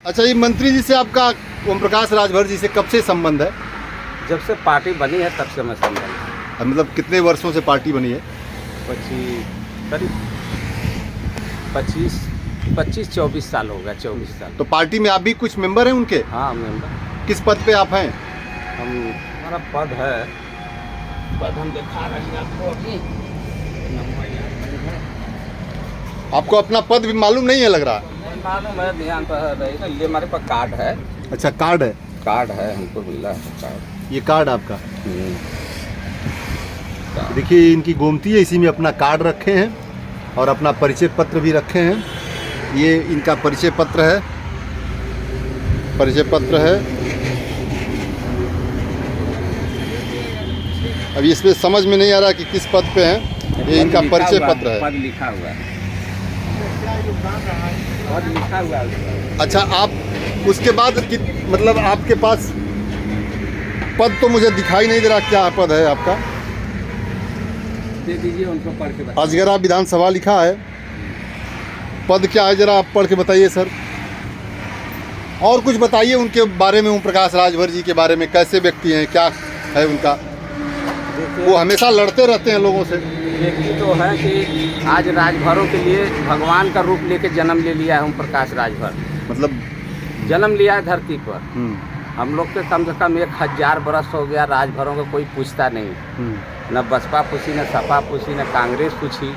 अच्छा, ये मंत्री जी से आपका ओम प्रकाश राजभर जी से कब से संबंध है? जब से पार्टी बनी है तब से मैं संबंध है। मतलब कितने वर्षों से पार्टी बनी है? 25-24 साल हो गया, 24 साल। तो पार्टी में आप भी कुछ मेंबर हैं उनके? हाँ, मेंबर। किस पद पे आप हैं? हमारा पद है, पद हम दिखा रहे हैं आपको अभी। आपको अपना पद भी मालूम नहीं है लग रहा है? मालूम है, ध्यान पर है। ये हमारे पास कार्ड है। अच्छा, कार्ड है? कार्ड है, हमको मिला है कार्ड। ये कार्ड आपका? देखिए, इनकी गोमती है, इसी में अपना कार्ड रखे हैं और अपना परिचय पत्र भी रखे हैं। ये इनका परिचय पत्र है, परिचय पत्र है। अभी इसमें समझ में नहीं आ रहा कि किस पद पे हैं। ये इनका परिचय पत्र है। पद लिखा हुआ है, पद लिखा हुआ है। अच्छा, आप उसके बाद मतलब आपके पास पद तो मुझे दिखाई नहीं दे रहा, क्या पद है आपका? दे दीजिए उनको, पढ़ के बताइए। अजगरा विधानसभा लिखा है, पद क्या है जरा आप पढ़ के बताइए सर। और कुछ बताइए उनके बारे में, ओम प्रकाश राजभर जी के बारे में, कैसे व्यक्ति हैं, क्या है उनका? वो हमेशा लड़ते रहते हैं लोगों से। व्यक्ति तो है कि आज राजभरों के लिए भगवान का रूप लेके जन्म ले लिया है ओम प्रकाश राजभर। मतलब जन्म लिया है धरती पर। हम लोग के कम से कम 1000 बरस हो गया, राजभरों को कोई पूछता नहीं। न बसपा पूछी, न सपा पूछी, न कांग्रेस पूछी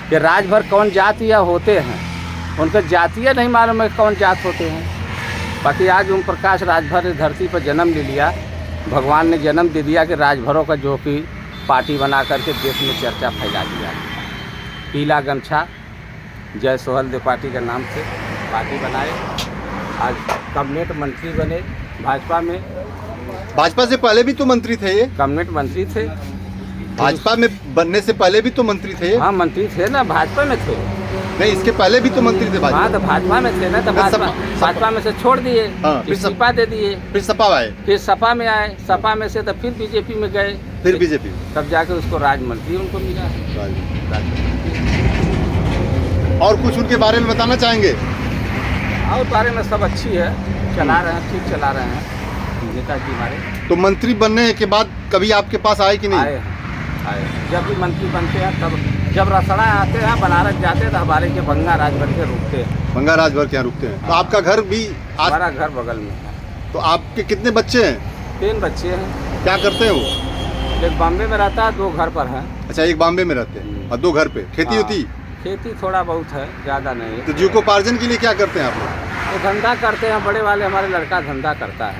कि राजभर कौन जातीय होते हैं। उनको जातीय नहीं मालूम है कौन जात होते हैं। बाकी आज ओम प्रकाश राजभर ने धरती पर जन्म ले लिया, भगवान ने जन्म दे दिया कि राजभरों का जो कि पार्टी बना करके देश में चर्चा फैला दिया। पीला गमछा जय सोहलदेव पार्टी के नाम से पार्टी बनाए, आज कैबिनेट मंत्री बने भाजपा में। भाजपा से पहले भी तो मंत्री थे ये? कैबिनेट मंत्री थे। भाजपा में बनने से पहले भी तो मंत्री थे ये? हाँ, मंत्री थे ना, भाजपा में थे। नहीं, इसके पहले भी तो मंत्री थे भाजपा। हाँ, तो भाजपा में थे ना, तो भाजपा में से छोड़ दिए, फिर सपा दे दिए, फिर सपा आए, फिर सपा में आए, सपा में से तो फिर बीजेपी में गए, फिर बीजेपी, तब जाके उसको राज मंत्री उनको मिला। और कुछ उनके बारे में बताना चाहेंगे? और बारे में सब अच्छी है, चला रहे हैं, ठीक चला रहे हैं नेताजी हमारे। तो मंत्री बनने के बाद कभी आपके पास आए कि नहीं? आए। जब भी मंत्री बनते हैं तब, जब रसड़ा आते हैं, बनारस जाते हैं तो हमारे के बंगा राजभर के रुकते हैं। बंगा राजभर के यहाँ रुकते हैं। तो आपका घर भी हमारा घर बगल में है। तो आपके कितने बच्चे हैं? 3 बच्चे हैं। क्या करते हैं वो? एक बॉम्बे में रहता है, 2 घर पर है। अच्छा, एक बॉम्बे में रहते हैं और 2 घर पे। खेती होती? खेती थोड़ा बहुत है, ज़्यादा नहीं है। तो जीविकोपार्जन के लिए क्या करते हैं आप लोग? वो धंधा करते हैं, बड़े वाले हमारे लड़का धंधा करता है।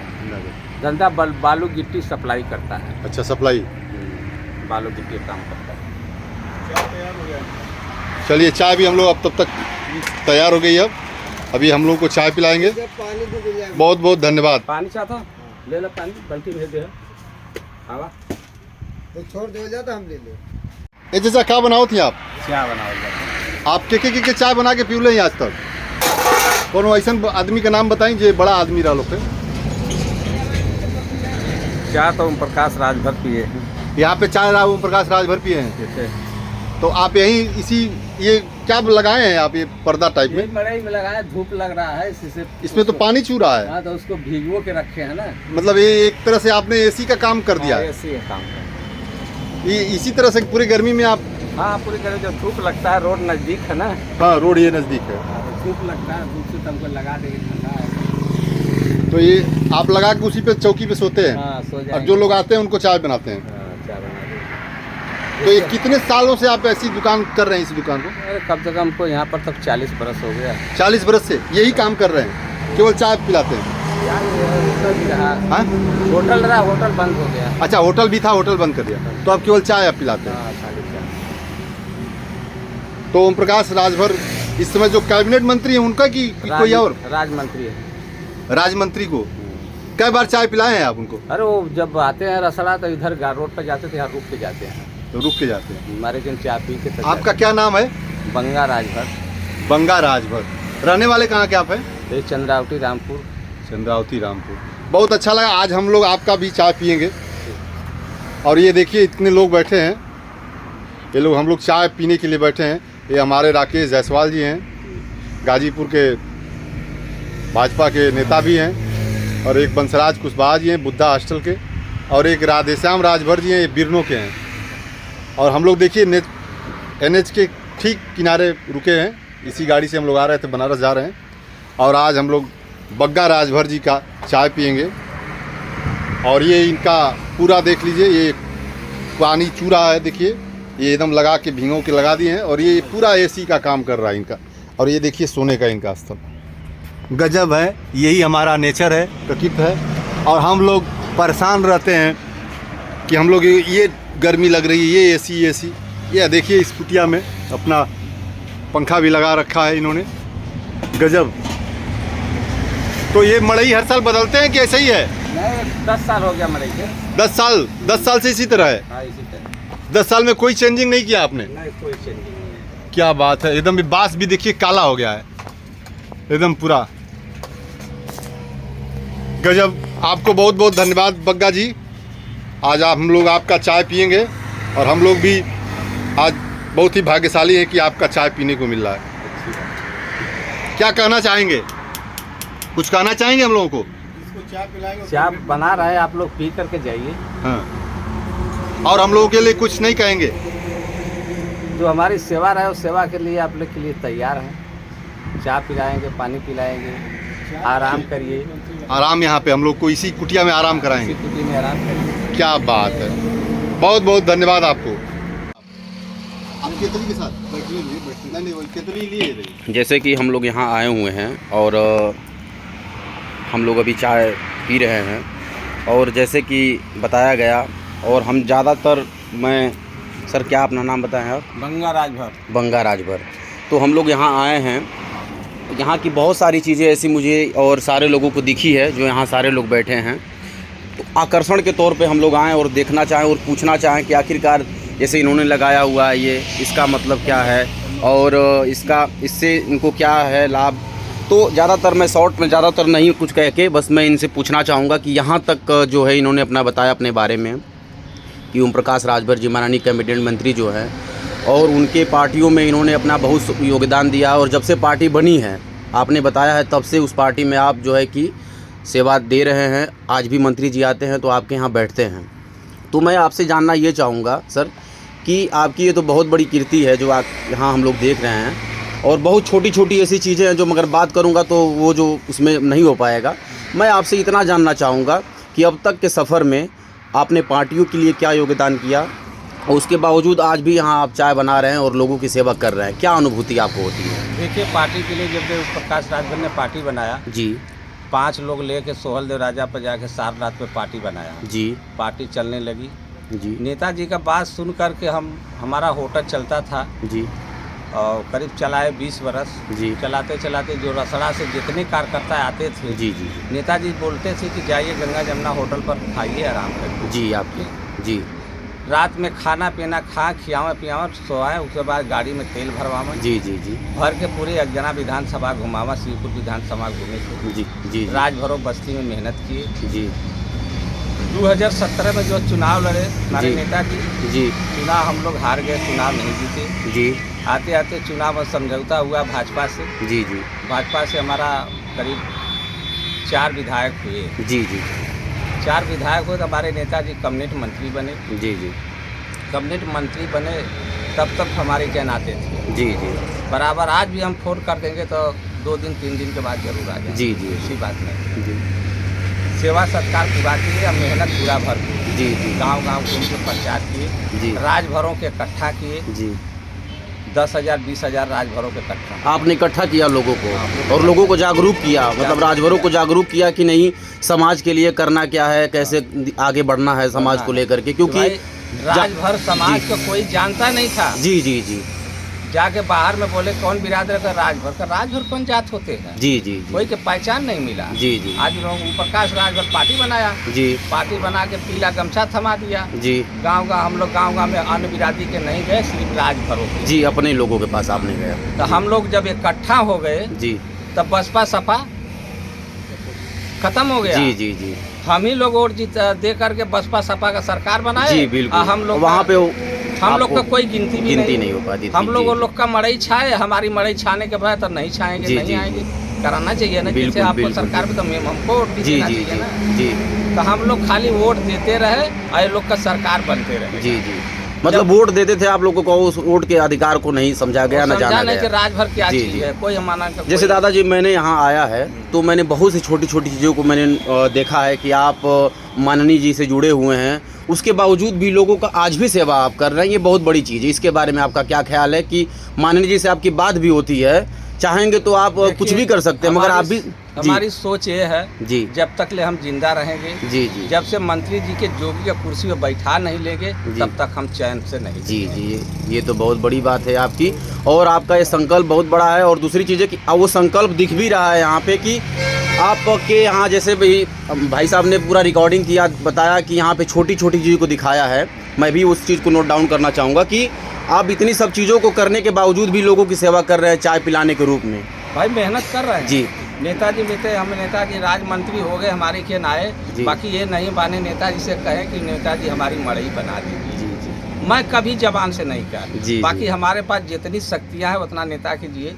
धंधा बालू गिट्टी सप्लाई करता है। अच्छा, सप्लाई, बालू गिट्टी काम करता है। चलिए, चाय भी हम लोग अब तब तक तैयार हो गई है। अभी हम लोग को चाय पिलाएंगे। बहुत बहुत धन्यवाद। पानी चाहता ले लो, पानी बल्टी भेज दे हवा तो छोड़ दे जाता, हम ले ले। ये जैसा क्या बनाओ थी आप? चाय बनाओ। आप के चाय बना के पीले आज तक? कोनो ऐसा आदमी का नाम बताएं जो बड़ा आदमी रहा लोग के? चाय तो ओम प्रकाश राजभर पिए हैं। यहाँ पे चाय रहा ओम प्रकाश राजभर पिए हैं? तो आप यहीं इसी ये क्या लगाए हैं आप, ये पर्दा टाइप में? मड़ई में लगाया, धूप लग रहा है इससे। इसमें तो पानी चू रहा है। हाँ, तो उसको भिगो के रखे हैं ना। मतलब ये एक तरह से आपने एसी का काम कर दिया है। एसी का काम ये इसी तरह से पूरी गर्मी में आप? हाँ, पूरी गर्मी जब धूप लगता है, रोड नज़दीक है ना। हाँ, रोड ये नज़दीक है। धूप लगता है, धूप से तुमको लगा देंगे, ठंडा है। तो ये आप लगा के उसी पे चौकी पे सोते हैं? हाँ, सो जाएंगे। और जो लोग आते हैं उनको चाय बनाते हैं? हाँ, चाय बना देंगे। तो ये कितने सालों से आप ऐसी दुकान कर रहे हैं, इस दुकान को? अरे कम से कम को यहाँ पर तक 40 बरस हो गया। 40 बरस से यही काम कर रहे हैं, केवल चाय पिलाते हैं? होटल भी रहा। हाँ, होटल रहा, होटल बंद हो गया। अच्छा, होटल भी था, होटल बंद कर दिया, तो अब केवल चाय आप पिलाते हैं? हाँ, खाली चाय। तो ओम प्रकाश राजभर इस समय जो कैबिनेट मंत्री हैं उनका कि कोई और? राज मंत्री है। राज मंत्री को कई बार चाय पिलाए हैं आप उनको? अरे वो जब आते हैं रसड़ा तो इधर रोड पर जाते थे, यहाँ रुक के जाते हैं। तो रुक के जाते हैं? हमारे जन चाय पी के। आपका क्या नाम है? बंगा राजभर। बंगा राजभर। रहने वाले कहाँ के आप हैं? ये चंद्रावती रामपुर। चंद्रावती रामपुर। बहुत अच्छा लगा, आज हम लोग आपका भी चाय पियेंगे। और ये देखिए, इतने लोग बैठे हैं, ये लोग हम लोग चाय पीने के लिए बैठे हैं। ये हमारे राकेश जायसवाल जी हैं, गाजीपुर के भाजपा के नेता भी हैं, और एक बंसराज कुशवाहा जी हैं बुद्धा हॉस्टल के, और एक राधेश्याम राजभर जी हैं, ये बिरनों के हैं। और हम लोग देखिए NH के ठीक किनारे रुके हैं, इसी गाड़ी से हम लोग आ रहे थे, बनारस जा रहे हैं। और आज हम लोग बग्गा राजभर जी का चाय पियेंगे। और ये इनका पूरा देख लीजिए, ये पानी चूरा है, देखिए ये एकदम लगा के भींगों के लगा दिए हैं, और ये पूरा AC का काम कर रहा है इनका। और ये देखिए सोने का इनका स्थल, गजब है। यही हमारा नेचर है, प्रकृति है। और हम लोग परेशान रहते हैं कि हम लोग ये गर्मी लग रही है, ये AC। ये देखिए इस कुटिया में अपना पंखा भी लगा रखा है इन्होंने, गजब। तो ये मड़ई हर साल बदलते हैं कि ऐसे ही है? नहीं, 10 साल हो गया मड़ई के। 10 साल से इसी तरह है? हाँ, इसी तरह। 10 साल में कोई चेंजिंग नहीं किया आपने? नहीं, कोई चेंजिंग नहीं है। क्या बात है, एकदम बांस भी देखिए काला हो गया है एकदम पूरा, गजब। आपको बहुत बहुत धन्यवाद बग्गा जी। आज हम लोग आपका चाय पियेंगे, और हम लोग भी आज बहुत ही भाग्यशाली हैं कि आपका चाय पीने को मिल रहा है। क्या कहना चाहेंगे, कुछ कहना चाहेंगे हम लोगों को? चाय बना रहे, आप लोग पी करके जाइए। हाँ, और हम लोगों के लिए कुछ नहीं कहेंगे? जो हमारी सेवा रहे उस सेवा के लिए आप लोग के लिए तैयार हैं। चाय पिलाएंगे, पानी पिलाएंगे, आराम करिए। आराम यहाँ पे हम लोग को इसी कुटिया में आराम कराएंगे? इसी कुटी में आराम करिए। क्या बात है, बहुत बहुत धन्यवाद आपको। आप केतली के साथ नहीं, वो केतली लिए। जैसे कि हम लोग यहाँ आए हुए हैं और हम लोग अभी चाय पी रहे हैं, और जैसे कि बताया गया, और हम ज़्यादातर सर क्या अपना नाम बताएं आप? बंगा राजभर। बंगा राजभर। तो हम लोग यहाँ आए हैं, यहाँ की बहुत सारी चीज़ें ऐसी मुझे और सारे लोगों को दिखी है, जो यहाँ सारे लोग बैठे हैं, तो आकर्षण के तौर पे हम लोग आएँ और देखना चाहें और पूछना चाहें कि आखिरकार जैसे इन्होंने लगाया हुआ है ये, इसका मतलब क्या है, और इससे इनको क्या है लाभ। तो ज़्यादातर मैं शॉर्ट में ज़्यादातर नहीं कुछ कह के, बस मैं इनसे पूछना चाहूँगा कि यहाँ तक जो है इन्होंने अपना बताया अपने बारे में कि ओम प्रकाश राजभर जी माननीय कैबिनेट मंत्री जो है, और उनके पार्टियों में इन्होंने अपना बहुत योगदान दिया, और जब से पार्टी बनी है आपने बताया है तब से उस पार्टी में आप जो है कि सेवा दे रहे हैं। आज भी मंत्री जी आते हैं तो आपके यहाँ बैठते हैं। तो मैं आपसे जानना ये चाहूँगा सर कि आपकी ये तो बहुत बड़ी कीर्ति है जो आप यहाँ हम लोग देख रहे हैं, और बहुत छोटी छोटी ऐसी चीज़ें हैं जो मगर बात करूँगा तो वो जो उसमें नहीं हो पाएगा। मैं आपसे इतना जानना चाहूँगा कि अब तक के सफ़र में आपने पार्टियों के लिए क्या योगदान किया, और उसके बावजूद आज भी यहाँ आप चाय बना रहे हैं और लोगों की सेवा कर रहे हैं, क्या अनुभूति आपको होती है? देखिए, पार्टी के लिए जब प्रकाश राजभर ने पार्टी बनाया जी, 5 लोग लेके सोहलदेव राजा पर जाके सारनाथ पे पार्टी बनाया जी, पार्टी चलने लगी जी, नेताजी का बात सुन करके हमारा होटल चलता था जी, और करीब चलाए 20 बरस। जी, चलाते चलाते जो रसड़ा से जितने कार्यकर्ता आते थे, जी, जी, नेताजी बोलते थे कि जाइए गंगा जमुना होटल पर खाइए, आराम करिए। जी, आपके जी, रात में खाना पीना खियावे पियावे सोआए, उसके बाद गाड़ी में तेल भरवावे, जी, जी, जी, भर के पूरे अगजना विधानसभा घुमावा, शिवपुर विधानसभा घूमे थे। जी, जी, राजभरों बस्ती में मेहनत किए। जी, 2017 में जो चुनाव लड़े हमारे जी। नेताजी, जी, चुनाव हम लोग हार गए, चुनाव नहीं जीते। जी, आते आते चुनाव में समझौता हुआ भाजपा से। जी, जी, भाजपा से हमारा करीब 4 विधायक हुए। जी, जी, 4 विधायक हुए तो हमारे नेताजी कैबिनेट मंत्री बने। जी, जी, कैबिनेट मंत्री बने तब तक हमारे जन आते थे जी, जी, बराबर। आज भी हम फोन कर देंगे तो 2 दिन 3 दिन के बाद जरूर आ जाए। जी, जी, ऐसी बात नहीं। जी, सेवा सत्कार पूरा किए, हम मेहनत पूरा भर किए। जी, जी, गांव गांव घूम के प्रचार किए, जी, राजभरों के इकट्ठा किए। जी, 10,000 20,000 राजभरों के इकट्ठा। आपने इकट्ठा किया लोगों को हाँ। और लोगों को जागरूक किया, मतलब राजभरों को जागरूक किया कि नहीं समाज के लिए करना क्या है, कैसे आगे बढ़ना है समाज को लेकर के, क्योंकि भाई, राजभर समाज को कोई जानता नहीं था। जी, जी, जी, जाके बाहर में बोले कौन बिरादर का राजभर कौन जात होते हैं, जी, जी, जी, कोई के पहचान नहीं मिला। जी, जी, आज लोग प्रकाश राजभर पार्टी बनाया, जी, पार्टी बना के पीला गमछा थमा दिया। जी, गांव हम लोग गांव में अन्य बिरादरी के नहीं गए, सिर्फ राजभरों के। जी, अपने लोगों के पास आपने गया। तो हम लोग जब इकट्ठा हो गए जी, तब बसपा सपा खत्म हो गया। जी, जी, जी, हम ही लोग वोट जीत दे करके बसपा सपा का सरकार बनाए। जी, बिल्कुल। हम लोग वहाँ पे हम लोग का आपको कोई गिनती भी नहीं हो पाती थी। हम लोग जी, लोग का मड़ई छाए, हमारी मड़ई छाने के बाद तो नहीं छाएंगे, जी, नहीं जी, आएंगे। कराना चाहिए ना, बिल्कुल, जैसे आपको बिल्कुल, सरकार में तो हमको वोट भी जी देना जी चाहिए जी ना। जी तो हम लोग खाली वोट देते रहे और ये लोग का सरकार बनते रहे। जी जी, मतलब वोट देते थे आप लोगों को, उस वोट के अधिकार को नहीं समझा गया, ना समझा जाना नहीं कि गया। राज भर क्या जी, चीज़ जी। है, कोई हमारा जैसे दादाजी मैंने यहाँ आया है तो मैंने बहुत सी छोटी छोटी चीज़ों को मैंने देखा है कि आप माननीय जी से जुड़े हुए हैं, उसके बावजूद भी लोगों का आज भी सेवा आप कर रहे हैं, ये बहुत बड़ी चीज़ है। इसके बारे में आपका क्या ख्याल है कि माननीय जी से आपकी बात भी होती है, चाहेंगे तो आप कुछ भी कर सकते हैं, मगर आप भी हमारी सोच ये है जी जब तक ले हम जिंदा रहेंगे, जी जी जब से मंत्री जी के जोगी या कुर्सी पे बैठा नहीं लेंगे तब तक हम चैन से नहीं जी जी, ये तो बहुत बड़ी बात है आपकी, और आपका ये संकल्प बहुत बड़ा है। और दूसरी चीज़ है कि वो संकल्प दिख भी रहा है यहाँ पे कि आपके यहाँ, जैसे भाई साहब ने पूरा रिकॉर्डिंग किया, बताया कि यहाँ पे छोटी छोटी चीज़ों को दिखाया है। मैं भी उस चीज़ को नोट डाउन करना चाहूँगा कि आप इतनी सब चीज़ों को करने के बावजूद भी लोगों की सेवा कर रहे हैं, चाय पिलाने के रूप में। भाई मेहनत कर रहे हैं जी। नेताजी मिलते, हम नेताजी राज मंत्री हो गए, हमारे खेन आए, जी। बाकी ये नहीं बाने नेताजी से कहें कि नेताजी हमारी मड़ई बना दीजिए। जी जी मैं कभी जबान से नहीं कहा, जी, बाकी जी। हमारे पास जितनी शक्तियाँ हैं उतना नेता कीजिए,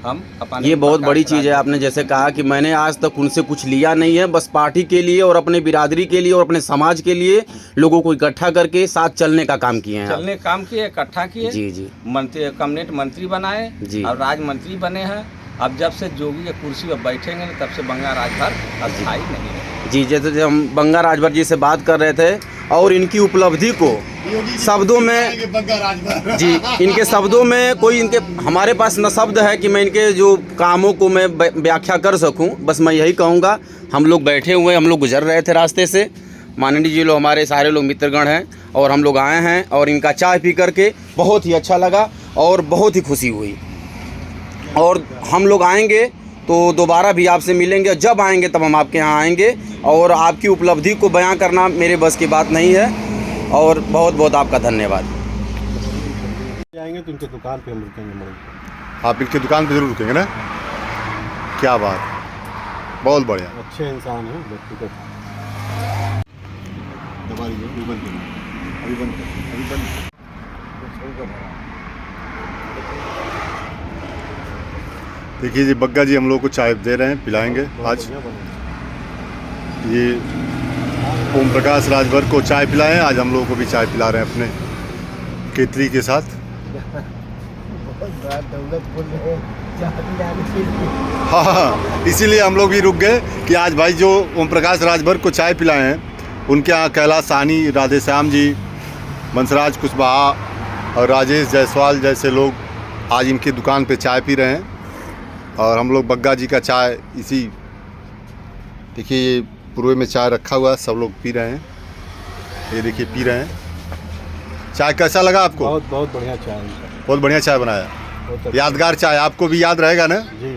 हम अपने ये बहुत बड़ी चीज़ है। आपने जैसे कहा कि मैंने आज तक उनसे कुछ लिया नहीं है, बस पार्टी के लिए और अपने बिरादरी के लिए और अपने समाज के लिए लोगों को इकट्ठा करके साथ चलने का काम किए हैं आप। चलने काम किए, इकट्ठा किए, जी जी मंत्री कैबिनेट मंत्री बनाए जी। और राज मंत्री बने हैं। अब जब से जोगी के कुर्सी पर बैठेंगे ना, तब से बंगा राजभर अस्थायी नहीं है। जी, जैसे हम बंगा राजभर जी से बात कर रहे थे और इनकी उपलब्धि को शब्दों में, जी, इनके शब्दों में कोई, इनके हमारे पास न शब्द है कि मैं इनके जो कामों को मैं व्याख्या कर सकूं। बस मैं यही कहूंगा, हम लोग बैठे हुए, हम लोग गुजर रहे थे रास्ते से, माननीय जी लोग, हमारे सारे लोग मित्रगण हैं, और हम लोग आए हैं और इनका चाय पी करके बहुत ही अच्छा लगा और बहुत ही खुशी हुई। और हम लोग आएंगे तो दोबारा भी आपसे मिलेंगे, जब आएंगे तब हम आपके यहाँ आएंगे, और आपकी उपलब्धि को बयां करना मेरे बस की बात नहीं है। और बहुत बहुत आपका धन्यवाद। जाएंगे तो इनके दुकान पे हम रुकेंगे मड़ई पे। आप इनकी दुकान पे जरूर रुकेंगे ना? क्या बात, बहुत बढ़िया। अच्छे इंसान हैं, व्यक्तिगत। देखिए जी, बग्गा जी हम लोग को चाय दे रहे हैं, पिलाएंगे आज। ये ओम प्रकाश राजभर को चाय पिलाएं, आज हम लोगों को भी चाय पिला रहे हैं अपने केतली के साथ। हाँ, इसीलिए हम लोग भी रुक गए कि आज भाई जो ओम प्रकाश राजभर को चाय पिलाए हैं, उनके यहाँ कैलाश साहनी, राधे श्याम जी, बंसराज कुशवाहा और राजेश जायसवाल जैसे लोग आज इनकी दुकान पे चाय पी रहे हैं। और हम लोग बग्गा जी का चाय, इसी देखिए ये पूर्वे में चाय रखा हुआ है, सब लोग पी रहे हैं। ये देखिए पी रहे हैं चाय। कैसा लगा आपको? बहुत बहुत बढ़िया चाय है। बहुत बढ़िया चाय बनाया, बहुत अच्छा। यादगार चाय, आपको भी याद रहेगा ना? जी